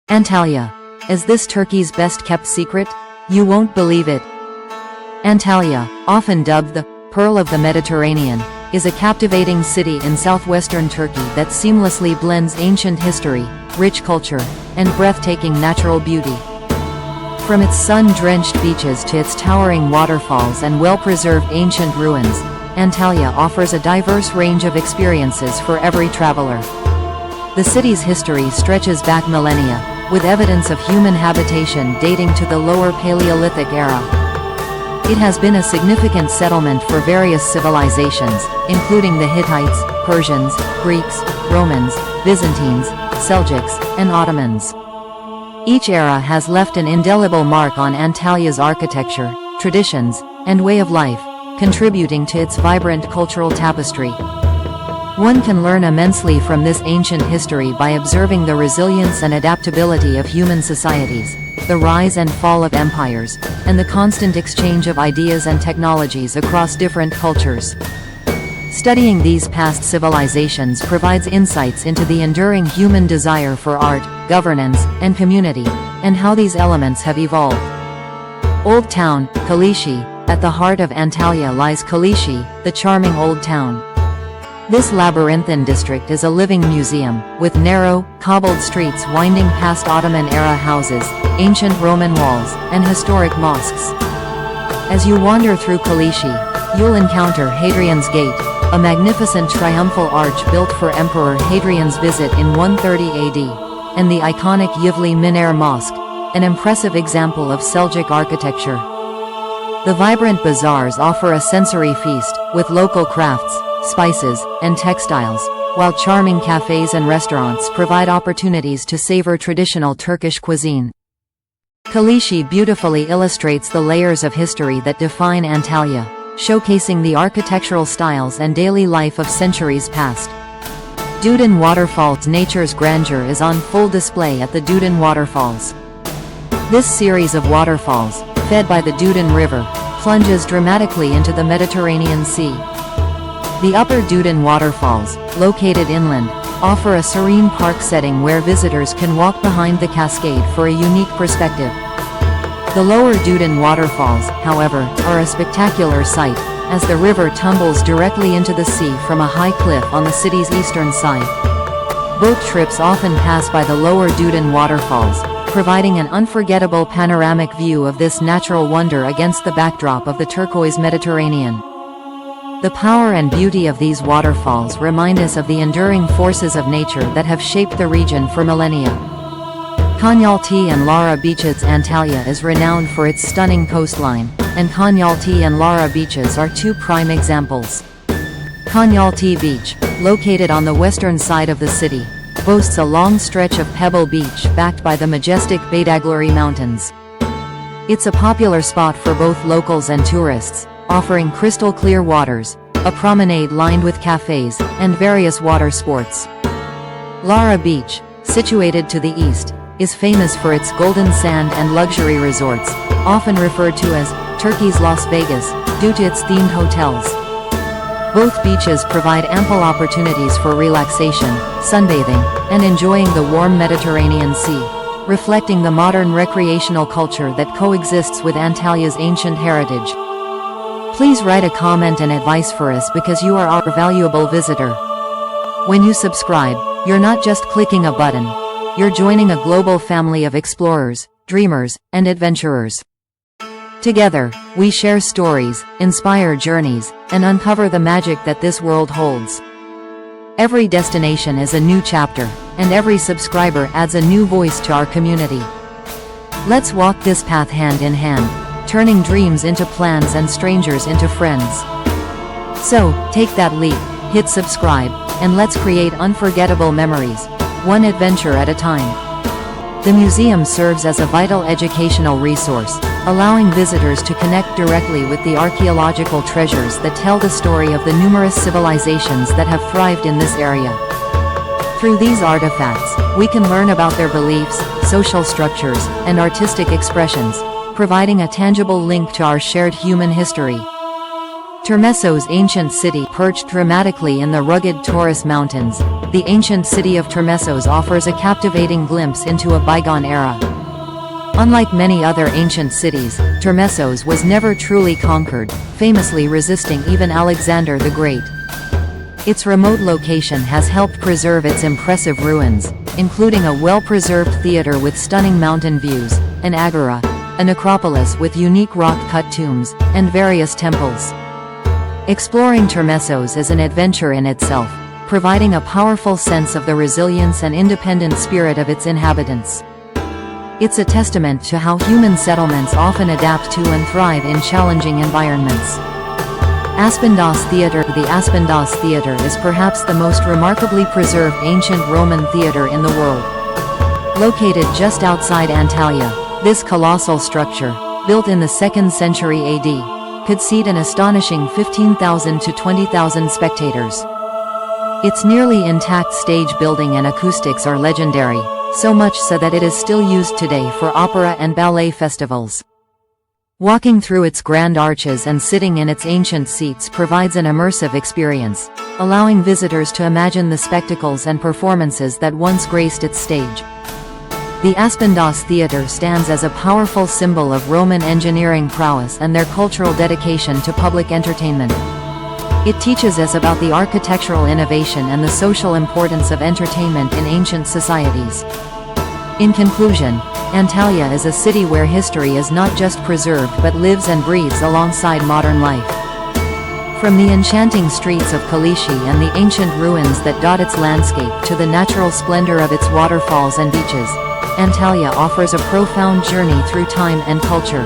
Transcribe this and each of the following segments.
Antalya. Is this Turkey's best-kept secret? You won't believe it. Antalya, often dubbed the Pearl of the Mediterranean, is a captivating city in southwestern Turkey that seamlessly blends ancient history, rich culture, and breathtaking natural beauty. From its sun-drenched beaches to its towering waterfalls and well-preserved ancient ruins, Antalya offers a diverse range of experiences for every traveler. The city's history stretches back millennia, with evidence of human habitation dating to the Lower Paleolithic era. It has been a significant settlement for various civilizations, including the Hittites, Persians, Greeks, Romans, Byzantines, Seljuks, and Ottomans. Each era has left an indelible mark on Antalya's architecture, traditions, and way of life, contributing to its vibrant cultural tapestry. One can learn immensely from this ancient history by observing the resilience and adaptability of human societies, the rise and fall of empires, and the constant exchange of ideas and technologies across different cultures. Studying these past civilizations provides insights into the enduring human desire for art, governance, and community, and how these elements have evolved. Old Town, Kalishi. At the heart of Antalya lies Kalishi, the charming old town. This labyrinthine district is a living museum, with narrow, cobbled streets winding past Ottoman-era houses, ancient Roman walls, and historic mosques. As you wander through Kalishi, you'll encounter Hadrian's Gate, a magnificent triumphal arch built for Emperor Hadrian's visit in 130 AD, and the iconic Yivli Minaret Mosque, an impressive example of Seljuk architecture. The vibrant bazaars offer a sensory feast, with local crafts, spices, and textiles, while charming cafes and restaurants provide opportunities to savor traditional Turkish cuisine. Kalishi beautifully illustrates the layers of history that define Antalya, showcasing the architectural styles and daily life of centuries past. Dudin Waterfalls. Nature's grandeur is on full display at the Dudin Waterfalls. This series of waterfalls, fed by the Dudin River, plunges dramatically into the Mediterranean Sea. The Upper Dudin Waterfalls, located inland, offer a serene park setting where visitors can walk behind the cascade for a unique perspective. The Lower Dudin Waterfalls, however, are a spectacular sight, as the river tumbles directly into the sea from a high cliff on the city's eastern side. Boat trips often pass by the Lower Dudin Waterfalls, providing an unforgettable panoramic view of this natural wonder against the backdrop of the turquoise Mediterranean. The power and beauty of these waterfalls remind us of the enduring forces of nature that have shaped the region for millennia. Konyaalti and Lara beaches. Antalya is renowned for its stunning coastline, and Konyaalti and Lara beaches are two prime examples. Konyaalti Beach, located on the western side of the city, boasts a long stretch of pebble beach backed by the majestic Beydaglari Mountains. It's a popular spot for both locals and tourists, offering crystal-clear waters, a promenade lined with cafes, and various water sports. Lara Beach, situated to the east, is famous for its golden sand and luxury resorts, often referred to as Turkey's Las Vegas, due to its themed hotels. Both beaches provide ample opportunities for relaxation, sunbathing, and enjoying the warm Mediterranean Sea, reflecting the modern recreational culture that coexists with Antalya's ancient heritage. Please write a comment and advice for us because you are our valuable visitor. When you subscribe, you're not just clicking a button. You're joining a global family of explorers, dreamers, and adventurers. Together, we share stories, inspire journeys, and uncover the magic that this world holds. Every destination is a new chapter, and every subscriber adds a new voice to our community. Let's walk this path hand in hand, turning dreams into plans and strangers into friends. So, take that leap, hit subscribe, and let's create unforgettable memories, one adventure at a time. The museum serves as a vital educational resource, allowing visitors to connect directly with the archaeological treasures that tell the story of the numerous civilizations that have thrived in this area. Through these artifacts, we can learn about their beliefs, social structures, and artistic expressions, providing a tangible link to our shared human history. Termesso's ancient city perched dramatically in the rugged Taurus Mountains, the ancient city of Termessos offers a captivating glimpse into a bygone era. Unlike many other ancient cities, Termessos was never truly conquered, famously resisting even Alexander the Great. Its remote location has helped preserve its impressive ruins, including a well-preserved theater with stunning mountain views, an agora, a necropolis with unique rock-cut tombs, and various temples. Exploring Termessos is an adventure in itself, providing a powerful sense of the resilience and independent spirit of its inhabitants. It's a testament to how human settlements often adapt to and thrive in challenging environments. Aspendos Theatre. The Aspendos Theatre is perhaps the most remarkably preserved ancient Roman theatre in the world. Located just outside Antalya, this colossal structure, built in the 2nd century AD, could seat an astonishing 15,000 to 20,000 spectators. Its nearly intact stage building and acoustics are legendary, so much so that it is still used today for opera and ballet festivals. Walking through its grand arches and sitting in its ancient seats provides an immersive experience, allowing visitors to imagine the spectacles and performances that once graced its stage. The Aspendos Theatre stands as a powerful symbol of Roman engineering prowess and their cultural dedication to public entertainment. It teaches us about the architectural innovation and the social importance of entertainment in ancient societies. In conclusion, Antalya is a city where history is not just preserved but lives and breathes alongside modern life. From the enchanting streets of Kalishi and the ancient ruins that dot its landscape to the natural splendor of its waterfalls and beaches, Antalya offers a profound journey through time and culture.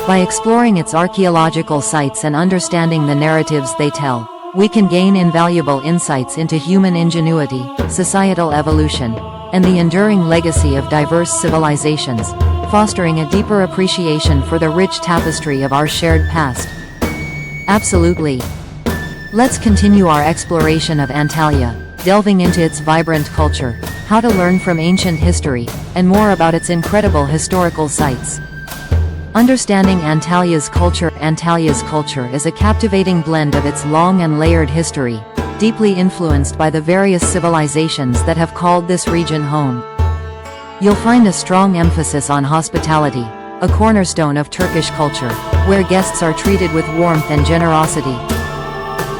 By exploring its archaeological sites and understanding the narratives they tell, we can gain invaluable insights into human ingenuity, societal evolution, and the enduring legacy of diverse civilizations, fostering a deeper appreciation for the rich tapestry of our shared past. Absolutely. Let's continue our exploration of Antalya, delving into its vibrant culture, how to learn from ancient history, and more about its incredible historical sites. Understanding Antalya's culture. Antalya's culture is a captivating blend of its long and layered history, deeply influenced by the various civilizations that have called this region home. You'll find a strong emphasis on hospitality, a cornerstone of Turkish culture, where guests are treated with warmth and generosity.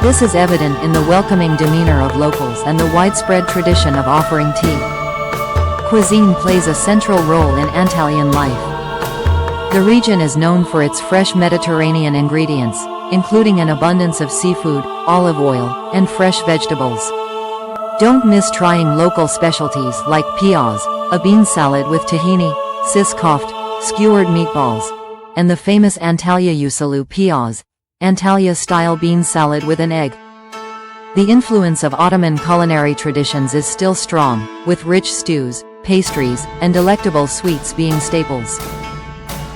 This is evident in the welcoming demeanor of locals and the widespread tradition of offering tea. Cuisine plays a central role in Antalyan life. The region is known for its fresh Mediterranean ingredients, including an abundance of seafood, olive oil, and fresh vegetables. Don't miss trying local specialties like piyaz, a bean salad with tahini, sis koft, skewered meatballs, and the famous Antalya usulü piyaz, Antalya-style bean salad with an egg. The influence of Ottoman culinary traditions is still strong, with rich stews, pastries, and delectable sweets being staples.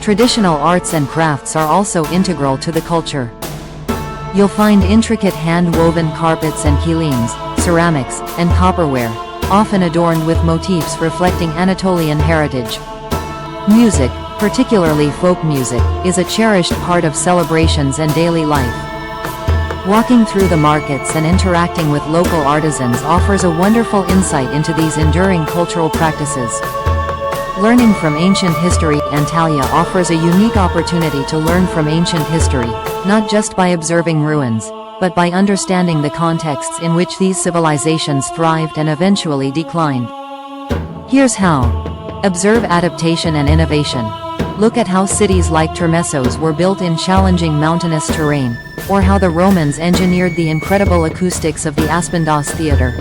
Traditional arts and crafts are also integral to the culture. You'll find intricate hand-woven carpets and kilims, ceramics, and copperware, often adorned with motifs reflecting Anatolian heritage. Music, particularly folk music, is a cherished part of celebrations and daily life. Walking through the markets and interacting with local artisans offers a wonderful insight into these enduring cultural practices. Learning from ancient history. Antalya offers a unique opportunity to learn from ancient history, not just by observing ruins, but by understanding the contexts in which these civilizations thrived and eventually declined. Here's how. Observe adaptation and innovation. Look at how cities like Termessos were built in challenging mountainous terrain, or how the Romans engineered the incredible acoustics of the Aspendos Theatre.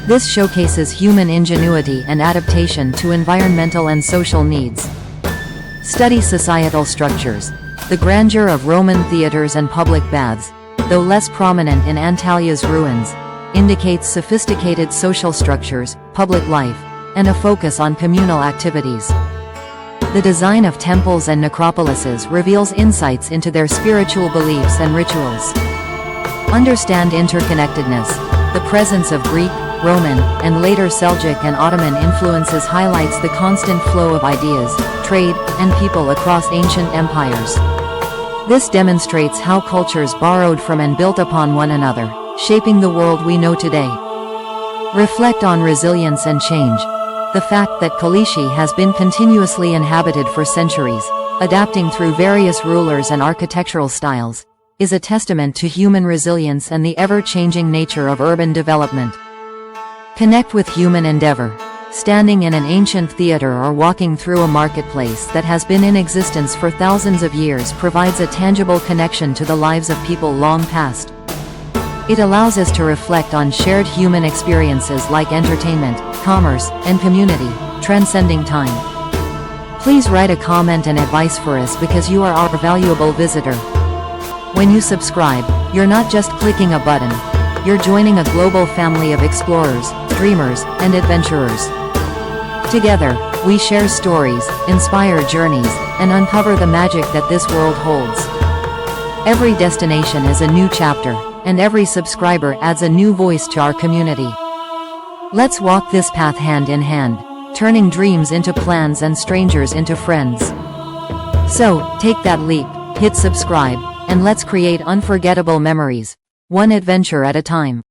This showcases human ingenuity and adaptation to environmental and social needs. Study societal structures. The grandeur of Roman theaters and public baths, though less prominent in Antalya's ruins, indicates sophisticated social structures, public life, and a focus on communal activities. The design of temples and necropolises reveals insights into their spiritual beliefs and rituals. Understand interconnectedness. The presence of Greek, Roman, and later Seljuk and Ottoman influences highlights the constant flow of ideas, trade, and people across ancient empires. This demonstrates how cultures borrowed from and built upon one another, shaping the world we know today. Reflect on resilience and change. The fact that Kalishi has been continuously inhabited for centuries, adapting through various rulers and architectural styles, is a testament to human resilience and the ever-changing nature of urban development. Connect with human endeavor. Standing in an ancient theater or walking through a marketplace that has been in existence for thousands of years provides a tangible connection to the lives of people long past. It allows us to reflect on shared human experiences like entertainment, commerce, and community, transcending time. Please write a comment and advice for us because you are our valuable visitor. When you subscribe, you're not just clicking a button. You're joining a global family of explorers, dreamers, and adventurers. Together, we share stories, inspire journeys, and uncover the magic that this world holds. Every destination is a new chapter, and every subscriber adds a new voice to our community. Let's walk this path hand in hand, turning dreams into plans and strangers into friends. So, take that leap, hit subscribe, and let's create unforgettable memories, one adventure at a time.